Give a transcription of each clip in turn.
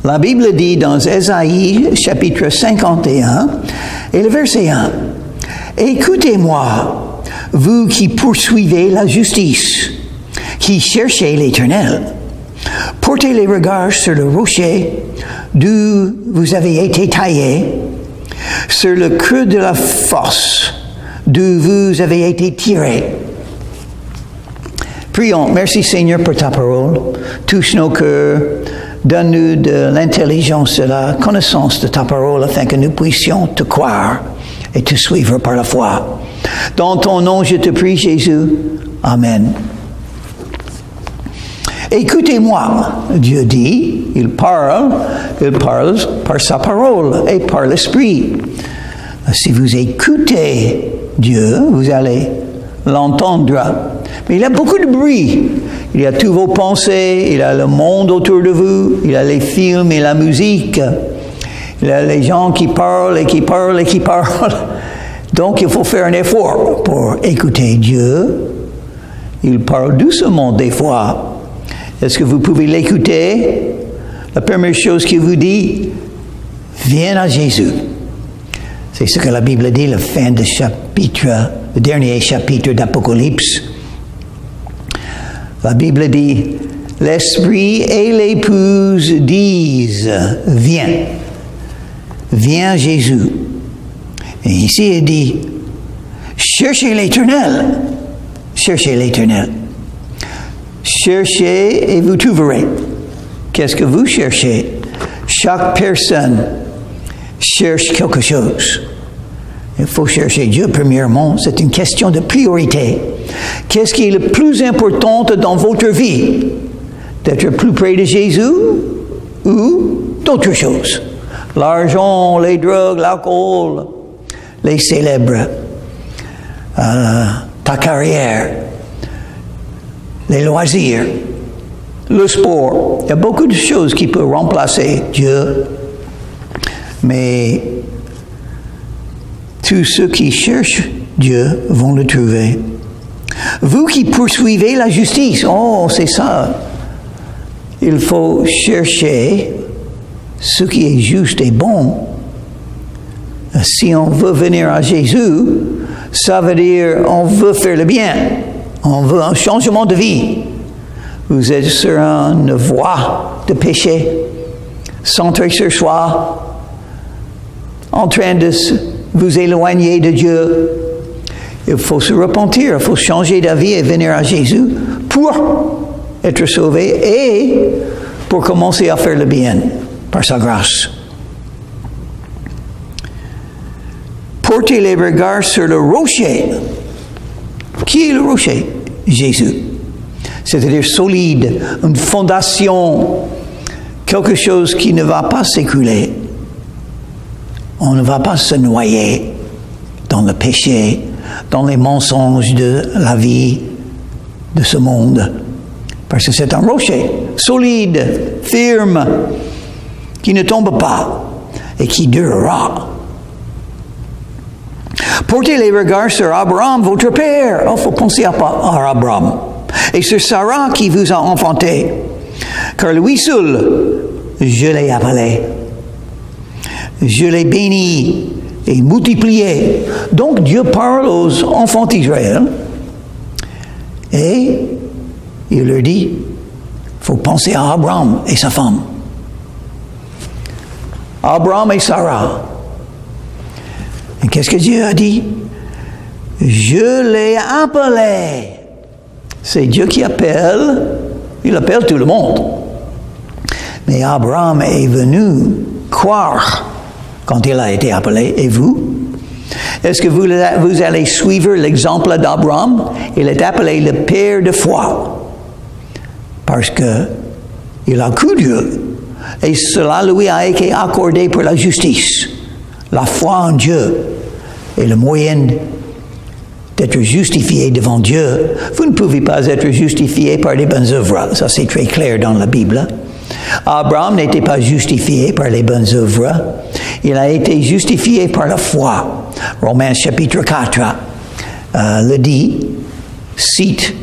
La Bible dit dans Ésaïe, chapitre 51, et le verset 1, « Écoutez-moi, vous qui poursuivez la justice, qui cherchez l'Éternel. Portez les regards sur le rocher d'où vous avez été taillés, sur le creux de la fosse d'où vous avez été tirés. » Prions. Merci Seigneur pour ta parole. Touche nos cœurs. Donne-nous de l'intelligence et la connaissance de ta parole afin que nous puissions te croire et te suivre par la foi. Dans ton nom, je te prie, Jésus. Amen. Écoutez-moi, Dieu dit, il parle par sa parole et par l'Esprit. Si vous écoutez Dieu, vous allez l'entendre. Mais il y a beaucoup de bruit. Il y a toutes vos pensées, il y a le monde autour de vous, il y a les films et la musique. Il y a les gens qui parlent et qui parlent et qui parlent. Donc il faut faire un effort pour écouter Dieu. Il parle doucement des fois. Est-ce que vous pouvez l'écouter? La première chose qu'il vous dit, viens à Jésus. C'est ce que la Bible dit, la fin du chapitre, le dernier chapitre d'Apocalypse. La Bible dit, l'Esprit et l'épouse disent, viens. Viens Jésus. Et ici il dit, cherchez l'Éternel. Cherchez l'Éternel. Cherchez et vous trouverez. Qu'est-ce que vous cherchez? Chaque personne cherche quelque chose. Il faut chercher Dieu premièrement. C'est une question de priorité. Qu'est-ce qui est le plus important dans votre vie? D'être plus près de Jésus ou d'autres choses? L'argent, les drogues, l'alcool, les célèbres, ta carrière, les loisirs, le sport. Il y a beaucoup de choses qui peuvent remplacer Dieu. Mais tous ceux qui cherchent Dieu vont le trouver. Vous qui poursuivez la justice, oh, c'est ça. Il faut chercher ce qui est juste et bon. Si on veut venir à Jésus, ça veut dire on veut faire le bien. On veut un changement de vie. Vous êtes sur une voie de péché, centré sur soi, en train de vous éloigner de Dieu. Il faut se repentir, il faut changer d'avis et venir à Jésus pour être sauvé et pour commencer à faire le bien par sa grâce. Portez les regards sur le rocher. Qui est le rocher? Jésus. C'est-à-dire solide, une fondation, quelque chose qui ne va pas s'écrouler. On ne va pas se noyer dans le péché, dans les mensonges de la vie de ce monde. Parce que c'est un rocher solide, ferme, qui ne tombe pas et qui durera. Portez les regards sur Abraham, votre père. Il faut penser à Abraham. Et sur Sarah qui vous a enfanté. Car lui seul, je l'ai appelé. Je l'ai béni et multiplié. Donc Dieu parle aux enfants d'Israël. Et il leur dit, il faut penser à Abraham et sa femme. Abraham et Sarah. Et qu'est-ce que Dieu a dit? Je l'ai appelé. C'est Dieu qui appelle. Il appelle tout le monde. Mais Abraham est venu croire quand il a été appelé. Et vous? Est-ce que vous allez suivre l'exemple d'Abraham? Il est appelé le père de foi. Parce que il a cru Dieu. Et cela lui a été accordé pour la justice. La foi en Dieu est le moyen d'être justifié devant Dieu. Vous ne pouvez pas être justifié par les bonnes œuvres. Ça, c'est très clair dans la Bible. Abraham n'était pas justifié par les bonnes œuvres. Il a été justifié par la foi. Romains chapitre 4 le dit, cite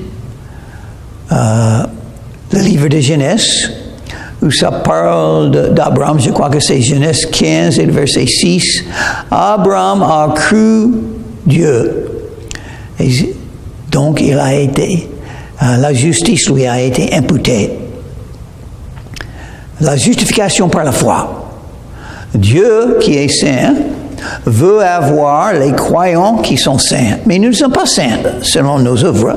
le livre de Genèse, où ça parle d'Abraham, je crois que c'est Genèse 15 et le verset 6. Abraham a cru Dieu. Et donc il a été, la justice lui a été imputée. La justification par la foi. Dieu qui est saint veut avoir les croyants qui sont saints. Mais nous ne sommes pas saints selon nos œuvres.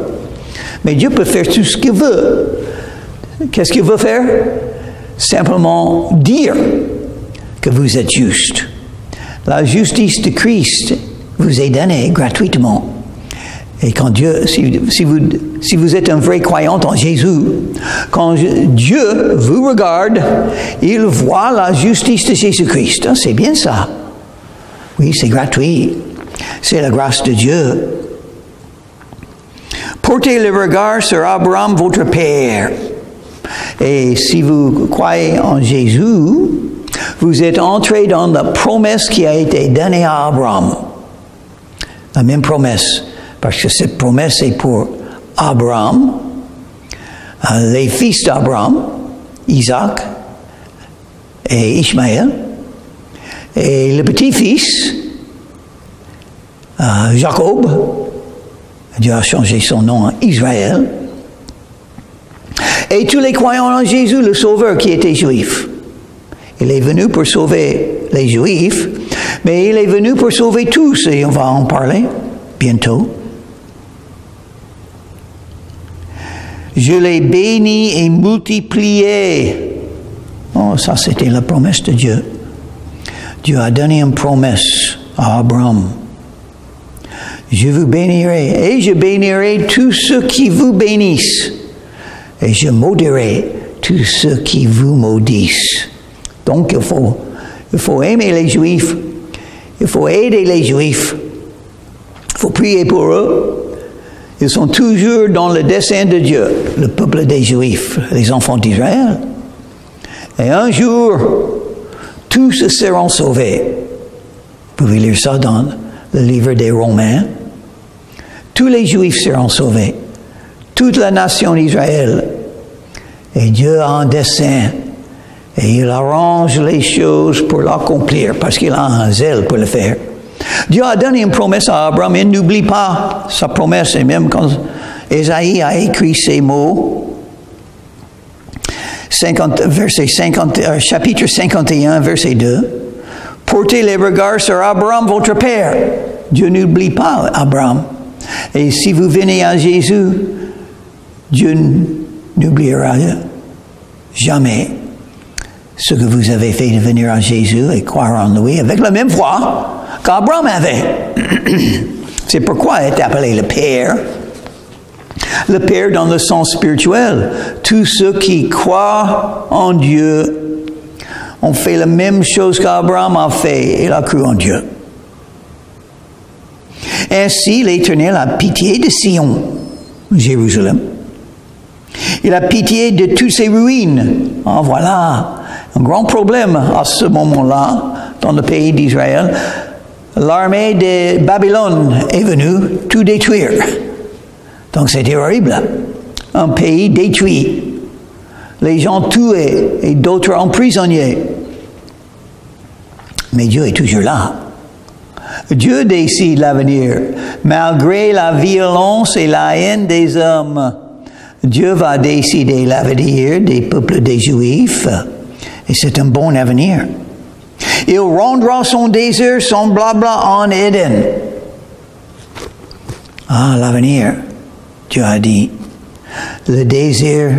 Mais Dieu peut faire tout ce qu'il veut. Qu'est-ce qu'il veut faire? Simplement dire que vous êtes juste. La justice de Christ vous est donnée gratuitement. Et quand Dieu, si vous êtes un vrai croyant en Jésus, quand Dieu vous regarde, il voit la justice de Jésus-Christ. C'est bien ça. Oui, c'est gratuit. C'est la grâce de Dieu. Portez le regard sur Abraham, votre père. Et si vous croyez en Jésus, vous êtes entrés dans la promesse qui a été donnée à Abraham. La même promesse. Parce que cette promesse est pour Abraham, les fils d'Abraham, Isaac et Ishmaël, et le petit-fils, Jacob. Dieu a changé son nom en Israël. Et tous les croyants en Jésus, le Sauveur qui était juif. Il est venu pour sauver les Juifs, mais il est venu pour sauver tous, et on va en parler bientôt. Je l'ai béni et multiplié. Oh, ça c'était la promesse de Dieu. Dieu a donné une promesse à Abraham. Je vous bénirai et je bénirai tous ceux qui vous bénissent. Et je maudirai tous ceux qui vous maudissent. Donc il faut aimer les Juifs. Il faut aider les Juifs. Il faut prier pour eux. Ils sont toujours dans le dessein de Dieu, le peuple des Juifs, les enfants d'Israël. Et un jour, tous seront sauvés. Vous pouvez lire ça dans le livre des Romains. Tous les Juifs seront sauvés. Toute la nation d'Israël. Et Dieu a un dessein. Et il arrange les choses pour l'accomplir parce qu'il a un zèle pour le faire. Dieu a donné une promesse à Abraham, il n'oublie pas sa promesse, et même quand Ésaïe a écrit ces mots, chapitre 51, verset 2, portez les regards sur Abraham, votre père. Dieu n'oublie pas Abraham. Et si vous venez à Jésus, Dieu n'oubliera jamais ce que vous avez fait de venir à Jésus et croire en lui avec la même foi qu'Abraham avait. C'est pourquoi il est appelé le Père. Le Père dans le sens spirituel. Tous ceux qui croient en Dieu ont fait la même chose qu'Abraham a fait. Il a cru en Dieu. Ainsi, l'Éternel a pitié de Sion, Jérusalem. Il a pitié de toutes ses ruines. Ah, voilà un grand problème à ce moment-là dans le pays d'Israël. L'armée de Babylone est venue tout détruire. Donc c'était horrible. Un pays détruit. Les gens tués et d'autres emprisonnés. Mais Dieu est toujours là. Dieu décide l'avenir. Malgré la violence et la haine des hommes, Dieu va décider l'avenir des peuples des Juifs. Et c'est un bon avenir. Il rendra son désert semblable en Éden. Ah, l'avenir, Dieu a dit. Le désert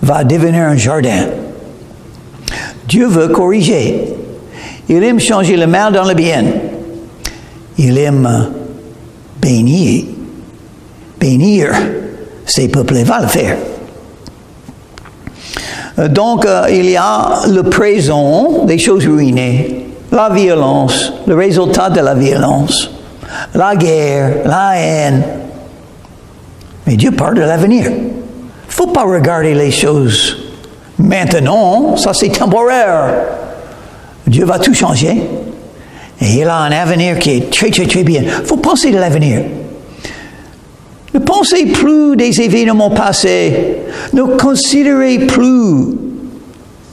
va devenir un jardin. Dieu veut corriger. Il aime changer le mal dans le bien. Il aime bénir ses peuples. Il va le faire. Donc, il y a le présent, des choses ruinées, la violence, le résultat de la violence, la guerre, la haine. Mais Dieu parle de l'avenir. Il ne faut pas regarder les choses maintenant, ça c'est temporaire. Dieu va tout changer. Et il a un avenir qui est très, très, très bien. Il faut penser de l'avenir. Ne pensez plus des événements passés. Ne considérez plus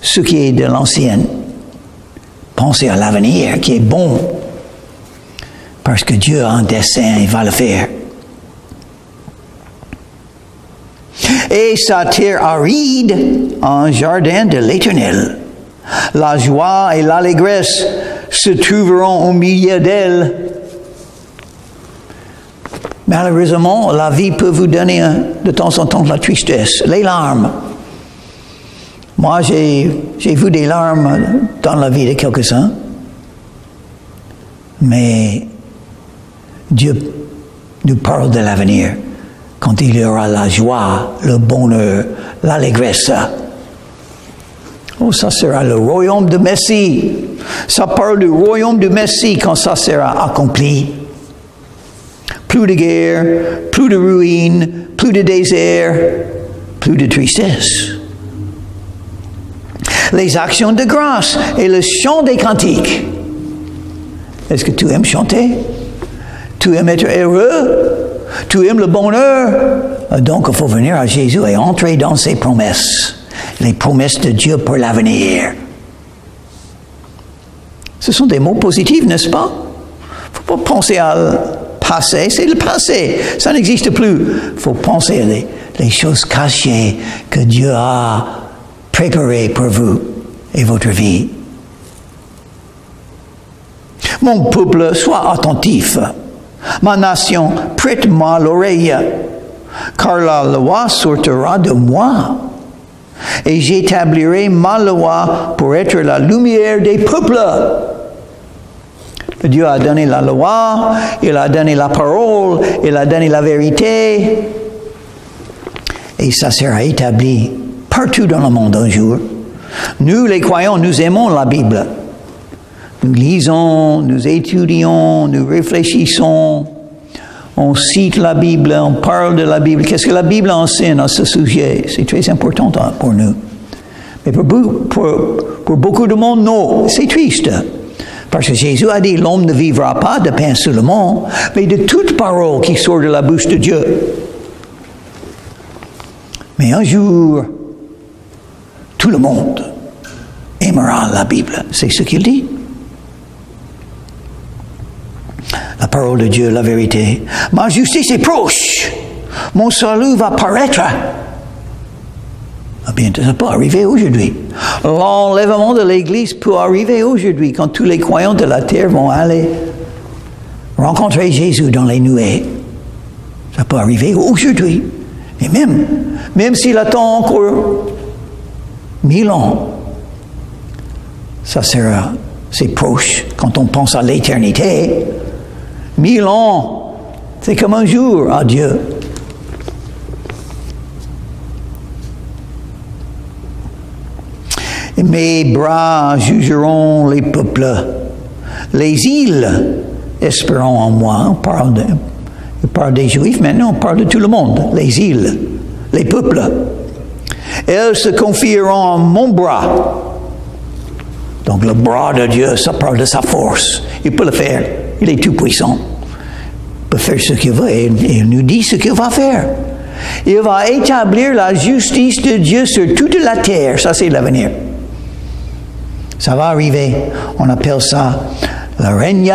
ce qui est de l'ancien. Pensez à l'avenir qui est bon. Parce que Dieu a un dessein et va le faire. Et sa terre aride, un jardin de l'Éternel. La joie et l'allégresse se trouveront au milieu d'elle. Malheureusement, la vie peut vous donner de temps en temps la tristesse, les larmes. Moi, j'ai vu des larmes dans la vie de quelques-uns. Mais Dieu nous parle de l'avenir, quand il y aura la joie, le bonheur, l'allégresse. Oh, ça sera le royaume du Messie. Ça parle du royaume du Messie quand ça sera accompli. Plus de guerre, plus de ruines, plus de désert, plus de tristesse. Les actions de grâce et le chant des cantiques. Est-ce que tu aimes chanter? Tu aimes être heureux? Tu aimes le bonheur? Donc il faut venir à Jésus et entrer dans ses promesses. Les promesses de Dieu pour l'avenir. Ce sont des mots positifs, n'est-ce pas? Il ne faut pas penser à le passé, c'est le passé. Ça n'existe plus. Il faut penser à les choses cachées que Dieu a préparées pour vous et votre vie. Mon peuple, sois attentif. Ma nation, prête-moi l'oreille, car la loi sortira de moi. Et j'établirai ma loi pour être la lumière des peuples. Dieu a donné la loi, il a donné la parole, il a donné la vérité. Et ça sera établi partout dans le monde un jour. Nous, les croyants, nous aimons la Bible. Nous lisons, nous étudions, nous réfléchissons. On cite la Bible, on parle de la Bible. Qu'est-ce que la Bible enseigne à ce sujet? C'est très important pour nous. Mais pour beaucoup de monde, non. C'est triste. Parce que Jésus a dit, l'homme ne vivra pas de pain seulement, mais de toute parole qui sort de la bouche de Dieu. Mais un jour, tout le monde aimera la Bible. C'est ce qu'il dit. La parole de Dieu, la vérité. Ma justice est proche. Mon salut va paraître. Eh bien, ça peut arriver aujourd'hui. L'enlèvement de l'Église peut arriver aujourd'hui quand tous les croyants de la terre vont aller rencontrer Jésus dans les nuées. Ça peut arriver aujourd'hui. Et même s'il attend encore 1000 ans, ça sera, c'est proche quand on pense à l'éternité. 1000 ans, c'est comme un jour à Dieu. Mes bras jugeront les peuples. Les îles espérons en moi. On parle des Juifs, maintenant on parle de tout le monde. Les îles, les peuples. Elles se confieront en mon bras. Donc le bras de Dieu, ça parle de sa force. Il peut le faire. Il est tout puissant. Il peut faire ce qu'il veut et il nous dit ce qu'il va faire. Il va établir la justice de Dieu sur toute la terre. Ça, c'est l'avenir. Ça va arriver. On appelle ça le règne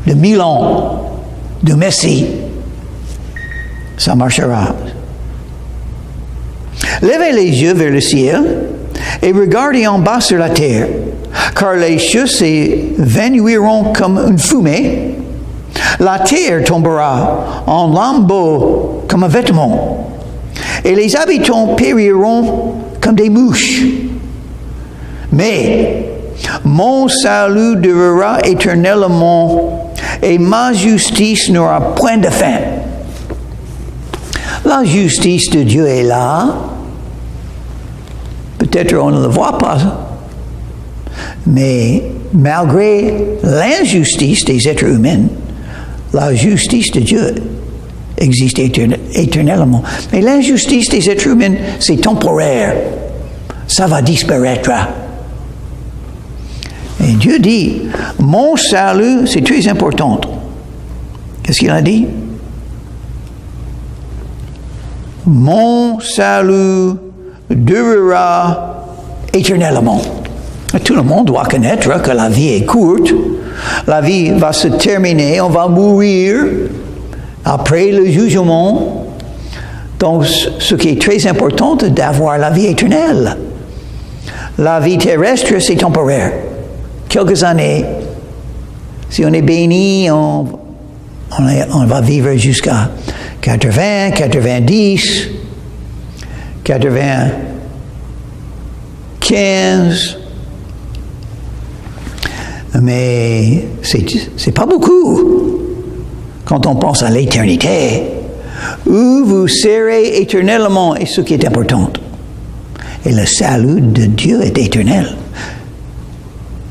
de 1000 ans du Messie. Ça marchera. Levez les yeux vers le ciel et regardez en bas sur la terre, car les cieux s'évanouiront comme une fumée. La terre tombera en lambeaux comme un vêtement, et les habitants périront comme des mouches. Mais mon salut durera éternellement, et ma justice n'aura point de fin. La justice de Dieu est là. Peut-être on ne le voit pas, mais malgré l'injustice des êtres humains, la justice de Dieu existe éternellement. Mais l'injustice des êtres humains, c'est temporaire. Ça va disparaître. Et Dieu dit, mon salut, c'est très important. Qu'est-ce qu'il a dit? mon salut durera éternellement. Tout le monde doit connaître que la vie est courte. La vie va se terminer, on va mourir après le jugement. Donc, ce qui est très important, c'est d'avoir la vie éternelle. La vie terrestre, c'est temporaire. Quelques années. Si on est béni, on va vivre jusqu'à 80, 90, 95. Mais c'est pas beaucoup quand on pense à l'éternité, où vous serez éternellement, et ce qui est important. Et le salut de Dieu est éternel.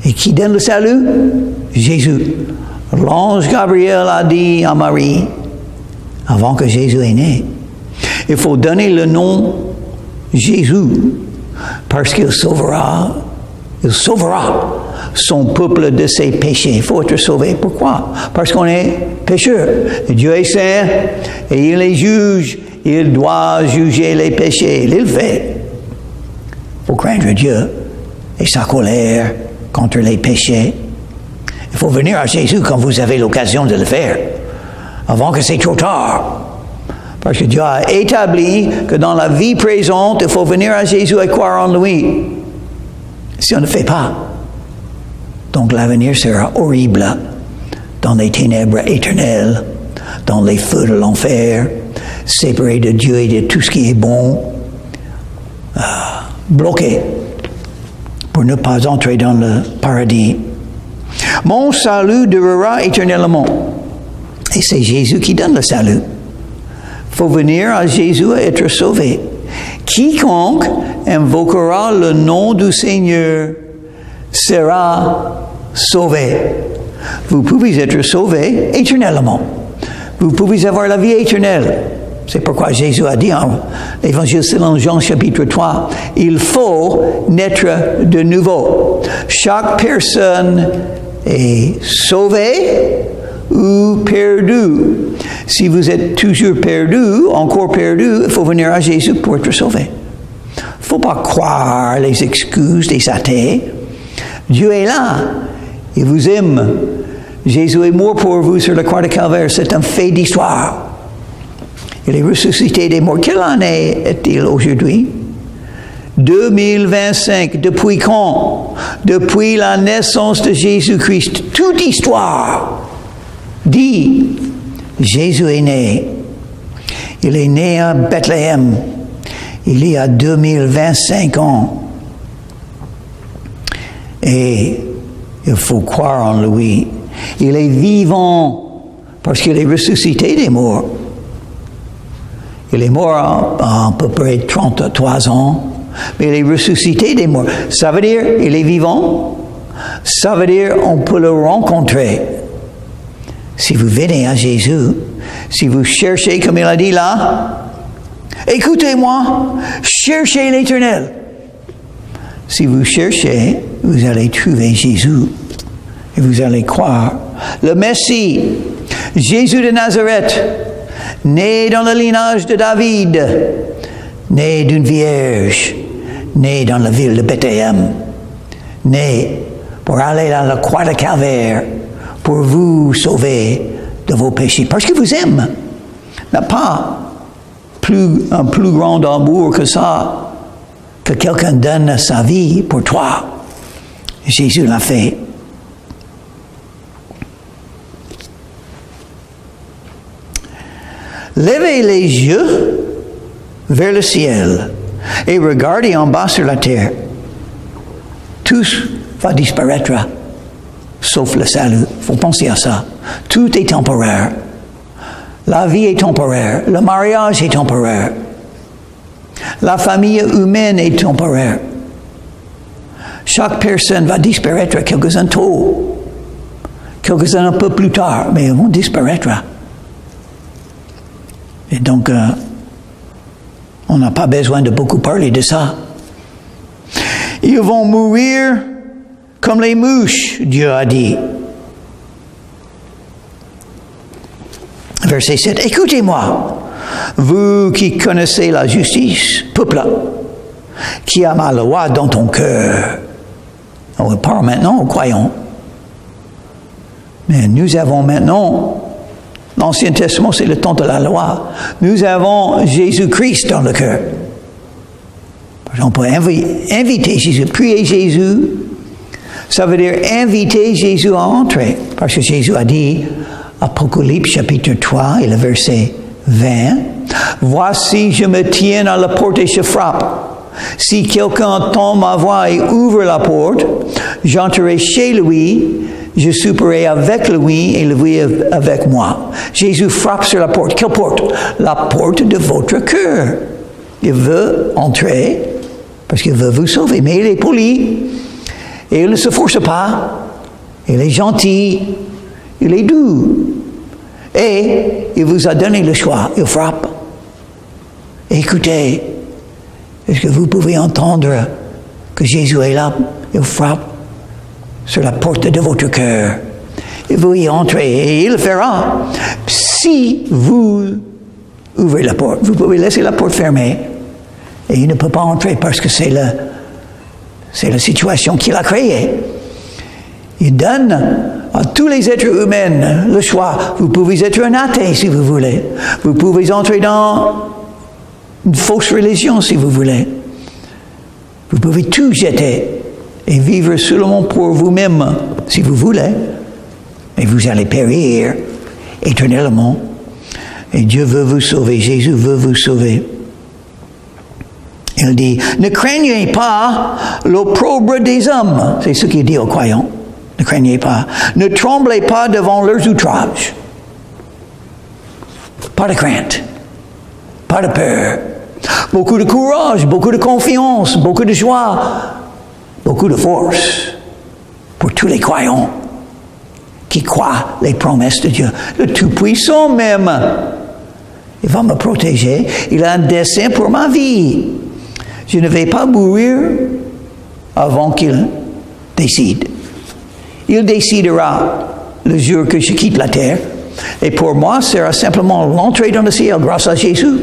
Et qui donne le salut? Jésus. L'ange Gabriel a dit à Marie, avant que Jésus est né, il faut donner le nom Jésus, parce qu'il sauvera son peuple de ses péchés. Il faut être sauvé. Pourquoi? Parce qu'on est pécheur. Dieu est saint et il les juge. Il doit juger les péchés. Il le fait. Il faut craindre Dieu et sa colère contre les péchés. Il faut venir à Jésus quand vous avez l'occasion de le faire, avant que c'est trop tard. Parce que Dieu a établi que dans la vie présente, il faut venir à Jésus et croire en lui. Si on ne fait pas, donc l'avenir sera horrible, dans les ténèbres éternelles, dans les feux de l'enfer, séparé de Dieu et de tout ce qui est bon, bloqué pour ne pas entrer dans le paradis. Mon salut durera éternellement. Et c'est Jésus qui donne le salut. Il faut venir à Jésus et être sauvé. Quiconque invoquera le nom du Seigneur sera sauvé. Vous pouvez être sauvé éternellement. Vous pouvez avoir la vie éternelle. C'est pourquoi Jésus a dit en l'Évangile selon Jean chapitre 3, il faut naître de nouveau. Chaque personne est sauvée ou perdue. Si vous êtes toujours perdu, encore perdu, il faut venir à Jésus pour être sauvé. Il ne faut pas croire les excuses des athées. Dieu est là. Il vous aime. Jésus est mort pour vous sur la croix de Calvaire. C'est un fait d'histoire. Il est ressuscité des morts. Quelle année est-il aujourd'hui? 2025. Depuis quand? Depuis la naissance de Jésus-Christ. Toute histoire dit Jésus est né. Il est né à Bethléem. Il y a 2025 ans. Et il faut croire en lui. Il est vivant parce qu'il est ressuscité des morts. Il est mort à peu près 33 ans, mais il est ressuscité des morts. Ça veut dire il est vivant. Ça veut dire on peut le rencontrer. Si vous venez à Jésus, si vous cherchez, comme il a dit là, écoutez-moi, cherchez l'Éternel. Si vous cherchez, vous allez trouver Jésus et vous allez croire. Le Messie, Jésus de Nazareth, né dans le lignage de David, né d'une vierge, né dans la ville de Bethléem, né pour aller à la croix de Calvaire, pour vous sauver de vos péchés, parce qu'il vous aime. N'a pas un plus grand amour que ça, que quelqu'un donne sa vie pour toi. Jésus l'a fait. Levez les yeux vers le ciel et regardez en bas sur la terre. Tout va disparaître, sauf le salut. Il faut penser à ça. Tout est temporaire. La vie est temporaire. Le mariage est temporaire. La famille humaine est temporaire. Chaque personne va disparaître, quelques-uns tôt, quelques-uns un peu plus tard, mais ils vont disparaître. Et donc, on n'a pas besoin de beaucoup parler de ça. Ils vont mourir comme les mouches, Dieu a dit. Verset 7. Écoutez-moi, vous qui connaissez la justice, peuple, qui a ma loi dans ton cœur. On parle maintenant aux croyants. Mais nous avons maintenant, l'Ancien Testament, c'est le temps de la loi. Nous avons Jésus-Christ dans le cœur. On peut inviter Jésus, prier Jésus. Ça veut dire inviter Jésus à entrer. Parce que Jésus a dit, Apocalypse chapitre 3 et le verset 20, « Voici, je me tiens à la porte et je frappe. Si quelqu'un entend ma voix et ouvre la porte, j'entrerai chez lui, je souperai avec lui et lui avec moi. » Jésus frappe sur la porte. Quelle porte? La porte de votre cœur. Il veut entrer parce qu'il veut vous sauver. Mais il est poli. Et il ne se force pas. Il est gentil. Il est doux. Et il vous a donné le choix. Il frappe. Écoutez. Est-ce que vous pouvez entendre que Jésus est là? Il frappe sur la porte de votre cœur. Et vous y entrez. Et il le fera. Si vous ouvrez la porte, vous pouvez laisser la porte fermée. Et il ne peut pas entrer parce que c'est la situation qu'il a créée. Il donne à tous les êtres humains le choix. Vous pouvez être un athée si vous voulez. Vous pouvez entrer dans une fausse religion si vous voulez. Vous pouvez tout jeter et vivre seulement pour vous-même si vous voulez. Et vous allez périr éternellement. Et Dieu veut vous sauver. Jésus veut vous sauver. Il dit, ne craignez pas l'opprobre des hommes. C'est ce qu'il dit aux croyants. Ne craignez pas. Ne tremblez pas devant leurs outrages. Pas de crainte. Pas de peur. Beaucoup de courage, beaucoup de confiance, beaucoup de joie, beaucoup de force pour tous les croyants qui croient les promesses de Dieu. Le Tout-Puissant même, il va me protéger. Il a un dessein pour ma vie. Je ne vais pas mourir avant qu'il décide. Il décidera le jour que je quitte la terre. Et pour moi, ce sera simplement l'entrée dans le ciel grâce à Jésus.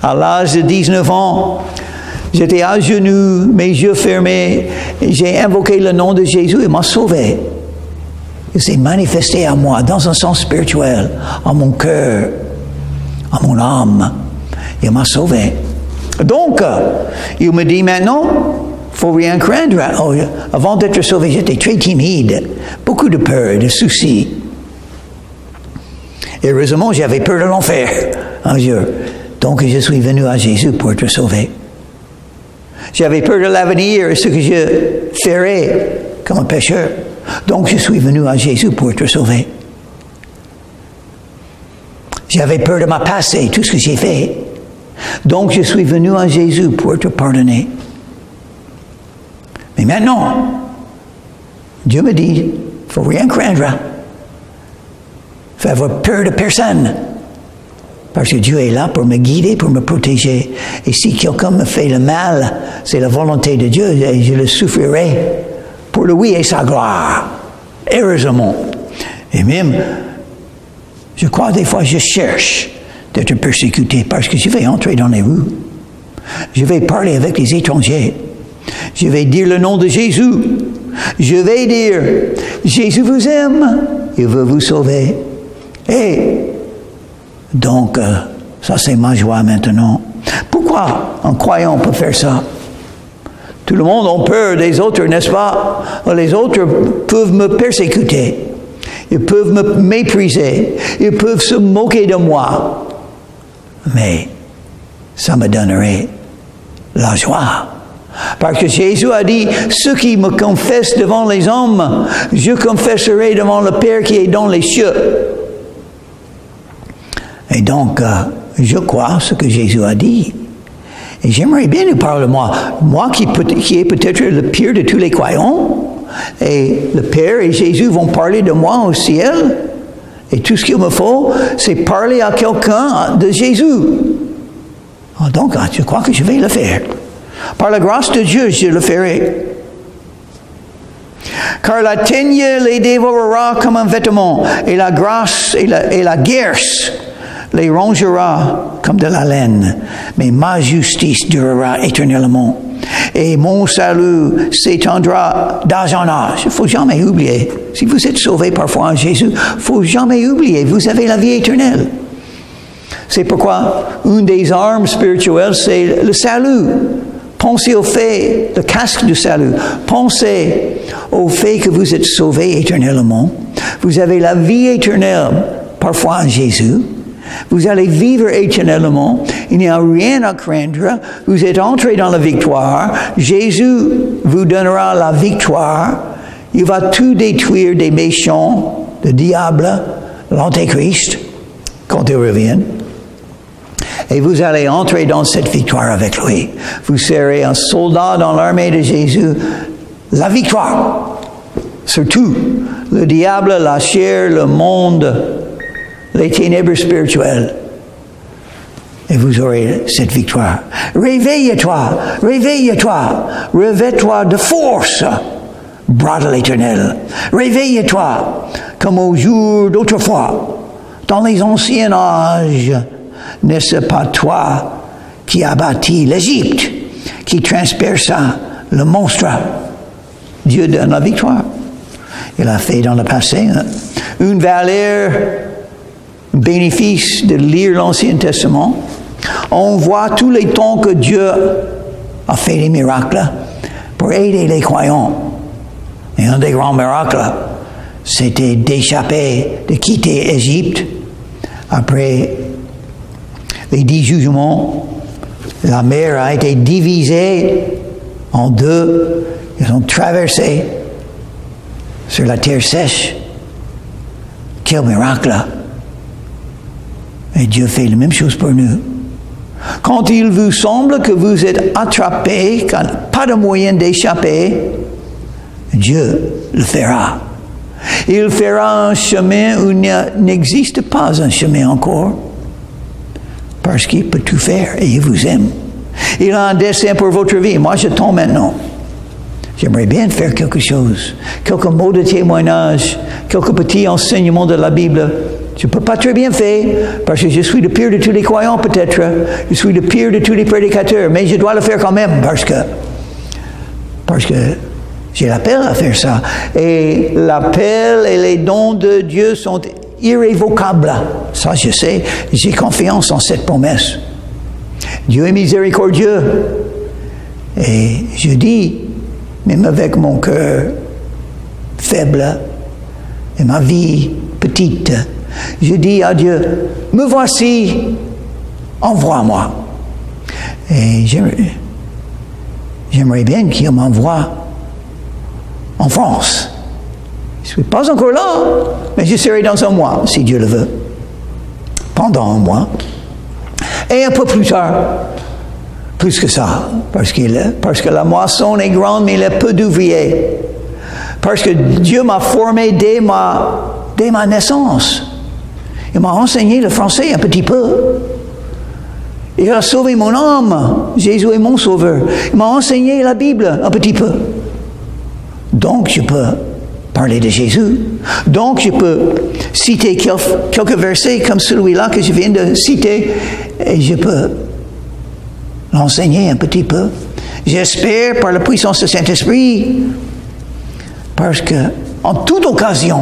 À l'âge de 19 ans, j'étais à genoux, mes yeux fermés, et j'ai invoqué le nom de Jésus et il m'a sauvé. Il s'est manifesté à moi dans un sens spirituel, à mon cœur, à mon âme. Il m'a sauvé. Donc, il me dit maintenant, il ne faut rien craindre. Oh, avant d'être sauvé, j'étais très timide, beaucoup de peur, de soucis. Et heureusement, j'avais peur de l'enfer un jour. Donc, je suis venu à Jésus pour être sauvé. J'avais peur de l'avenir, ce que je ferais comme un pécheur. Donc, je suis venu à Jésus pour être sauvé. J'avais peur de ma passé, tout ce que j'ai fait. Donc, je suis venu à Jésus pour te pardonner. Mais maintenant, Dieu me dit, il ne faut rien craindre. Il faut avoir peur de personne. Parce que Dieu est là pour me guider, pour me protéger. Et si quelqu'un me fait le mal, c'est la volonté de Dieu et je le souffrirai pour lui et sa gloire. Heureusement. Et même, je crois des fois, je cherche d'être persécuté parce que je vais entrer dans les rues. Je vais parler avec les étrangers. Je vais dire le nom de Jésus. Je vais dire, Jésus vous aime. Il veut vous sauver. Et donc, ça c'est ma joie maintenant. Pourquoi un croyant peut faire ça? Tout le monde a peur des autres, n'est-ce pas? Les autres peuvent me persécuter. Ils peuvent me mépriser. Ils peuvent se moquer de moi. Mais ça me donnerait la joie. Parce que Jésus a dit, ceux qui me confessent devant les hommes, je confesserai devant le Père qui est dans les cieux. Et donc, je crois ce que Jésus a dit. Et j'aimerais bien nous parler de moi. Moi qui est peut-être le pire de tous les croyants. Et le Père et Jésus vont parler de moi au ciel. Et tout ce qu'il me faut, c'est parler à quelqu'un de Jésus. Donc, je crois que je vais le faire. Par la grâce de Dieu, je le ferai. Car la teigne les dévorera comme un vêtement, et la grâce et la guerre les rongera comme de la laine, mais ma justice durera éternellement. Et mon salut s'étendra d'âge en âge. Il ne faut jamais oublier. Si vous êtes sauvé par foi en Jésus, il ne faut jamais oublier. Vous avez la vie éternelle. C'est pourquoi une des armes spirituelles, c'est le salut. Pensez au fait, le casque du salut. Pensez au fait que vous êtes sauvés éternellement. Vous avez la vie éternelle par foi en Jésus. Vous allez vivre éternellement. Il n'y a rien à craindre. Vous êtes entrés dans la victoire. Jésus vous donnera la victoire. Il va tout détruire des méchants, le diable, l'antéchrist, quand il revient. Et vous allez entrer dans cette victoire avec lui. Vous serez un soldat dans l'armée de Jésus. La victoire. Surtout, le diable, la chair, le monde, les ténèbres spirituelles. Et vous aurez cette victoire. Réveille-toi, réveille-toi, revêt-toi de force, bras de l'Éternel. Réveille-toi, comme au jour d'autrefois, dans les anciens âges. N'est-ce pas toi qui as bâti l'Égypte, qui transperça le monstre? Dieu donne la victoire. Il a fait dans le passé une valeur, un bénéfice de lire l'Ancien Testament. On voit tous les temps que Dieu a fait des miracles pour aider les croyants. Et un des grands miracles, c'était d'échapper, de quitter l'Égypte après les 10 jugements. La mer a été divisée en deux. Ils ont traversé sur la terre sèche. Quel miracle! Et Dieu fait la même chose pour nous. Quand il vous semble que vous êtes attrapé, quand pas de moyen d'échapper, Dieu le fera. Il fera un chemin où il n'existe pas un chemin encore. Parce qu'il peut tout faire et il vous aime. Il a un dessein pour votre vie. Moi, je tombe maintenant. J'aimerais bien faire quelque chose. Quelques mots de témoignage, quelques petits enseignements de la Bible. Je ne peux pas très bien faire parce que je suis le pire de tous les croyants peut-être. Je suis le pire de tous les prédicateurs. Mais je dois le faire quand même parce que j'ai l'appel à faire ça. Et l'appel et les dons de Dieu sont irrévocables. Ça, je sais. J'ai confiance en cette promesse. Dieu est miséricordieux. Et je dis, même avec mon cœur faible et ma vie petite, je dis à Dieu, me voici, envoie-moi. Et j'aimerais bien qu'il m'envoie en France. Je ne suis pas encore là, mais je serai dans un mois, si Dieu le veut. Pendant un mois. Et un peu plus tard, plus que ça, parce que la moisson est grande, mais il y a peu d'ouvriers. Parce que Dieu m'a formé dès ma naissance. Il m'a enseigné le français un petit peu. Il a sauvé mon âme. Jésus est mon sauveur. Il m'a enseigné la Bible un petit peu. Donc, je peux parler de Jésus. Donc, je peux citer quelques versets comme celui-là que je viens de citer et je peux l'enseigner un petit peu. J'espère par la puissance du Saint-Esprit, parce que en toute occasion,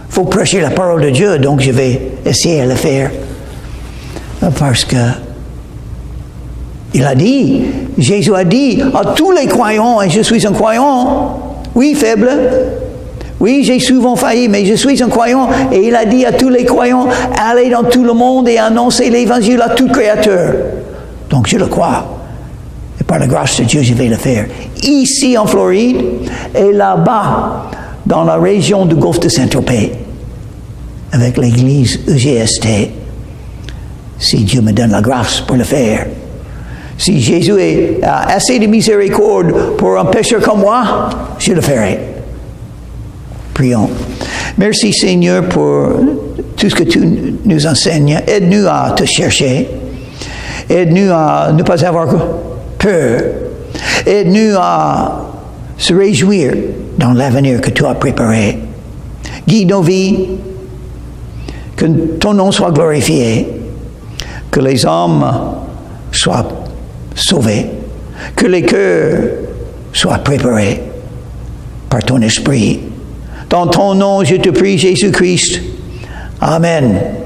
il faut prêcher la parole de Dieu, donc je vais essayer de le faire. Parce que Jésus a dit à tous les croyants, et je suis un croyant, oui, faible, oui, j'ai souvent failli, mais je suis un croyant, et il a dit à tous les croyants, allez dans tout le monde et annoncez l'évangile à tout créateur. Donc je le crois. Et par la grâce de Dieu, je vais le faire. Ici en Floride, et là-bas, dans la région du Golfe de Saint-Tropez, avec l'église EGST, si Dieu me donne la grâce pour le faire. Si Jésus a assez de miséricorde pour un pécheur comme moi, je le ferai. Prions. Merci Seigneur pour tout ce que tu nous enseignes. Aide-nous à te chercher. Aide-nous à ne pas avoir peur. Aide-nous à se réjouir dans l'avenir que tu as préparé. Guide nos vies. Que ton nom soit glorifié, que les hommes soient sauvés, que les cœurs soient préparés par ton esprit. Dans ton nom, je te prie, Jésus-Christ. Amen.